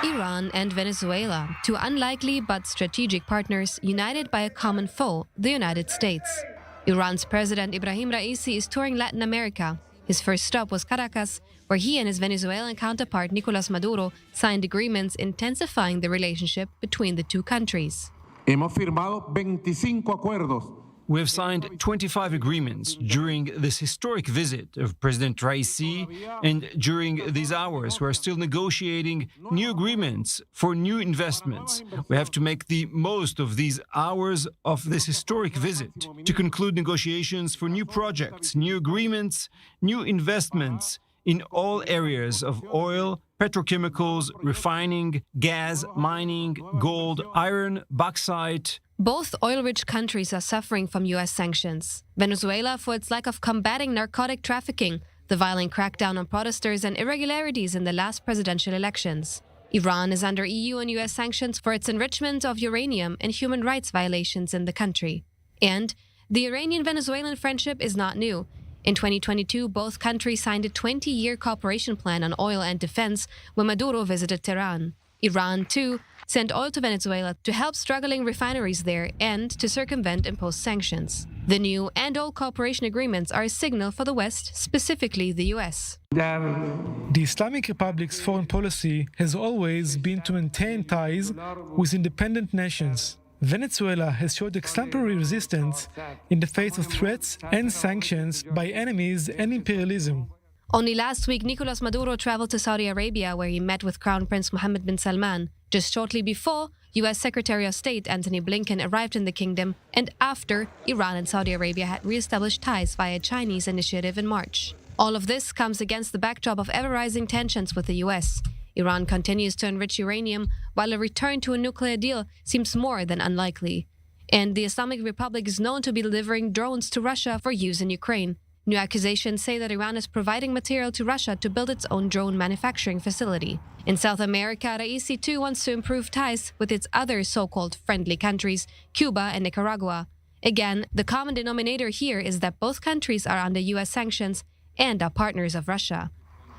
Iran and Venezuela, two unlikely but strategic partners united by a common foe, the United States. Iran's President Ebrahim Raisi is touring Latin America. His first stop was Caracas, where he and his Venezuelan counterpart Nicolás Maduro signed agreements intensifying the relationship between the two countries. Hemos firmado 25 acuerdos. We have signed 25 agreements during this historic visit of President Raisi, and during these hours we're still negotiating new agreements for new investments. We have to make the most of these hours of this historic visit to conclude negotiations for new projects, new agreements, new investments in all areas of oil, petrochemicals, refining, gas, mining, gold, iron, bauxite. Both oil-rich countries are suffering from U.S. sanctions. Venezuela for its lack of combating narcotic trafficking, the violent crackdown on protesters and irregularities in the last presidential elections. Iran is under EU and U.S. sanctions for its enrichment of uranium and human rights violations in the country. And the Iranian-Venezuelan friendship is not new. In 2022, both countries signed a 20-year cooperation plan on oil and defense when Maduro visited Tehran. Iran, too, sent oil to Venezuela to help struggling refineries there and to circumvent imposed sanctions. The new and old cooperation agreements are a signal for the West, specifically the US. The Islamic Republic's foreign policy has always been to maintain ties with independent nations. Venezuela has showed exemplary resistance in the face of threats and sanctions by enemies and imperialism. Only last week, Nicolás Maduro traveled to Saudi Arabia, where he met with Crown Prince Mohammed bin Salman. Just shortly before, U.S. Secretary of State Antony Blinken arrived in the kingdom, and after Iran and Saudi Arabia had re-established ties via a Chinese initiative in March. All of this comes against the backdrop of ever-rising tensions with the U.S. Iran continues to enrich uranium, while a return to a nuclear deal seems more than unlikely. And the Islamic Republic is known to be delivering drones to Russia for use in Ukraine. New accusations say that Iran is providing material to Russia to build its own drone manufacturing facility. In South America, Raisi too wants to improve ties with its other so-called friendly countries, Cuba and Nicaragua. Again, the common denominator here is that both countries are under U.S. sanctions and are partners of Russia.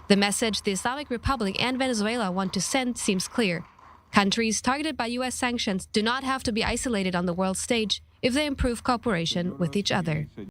The message the Islamic Republic and Venezuela want to send seems clear. Countries targeted by U.S. sanctions do not have to be isolated on the world stage if they improve cooperation with each other.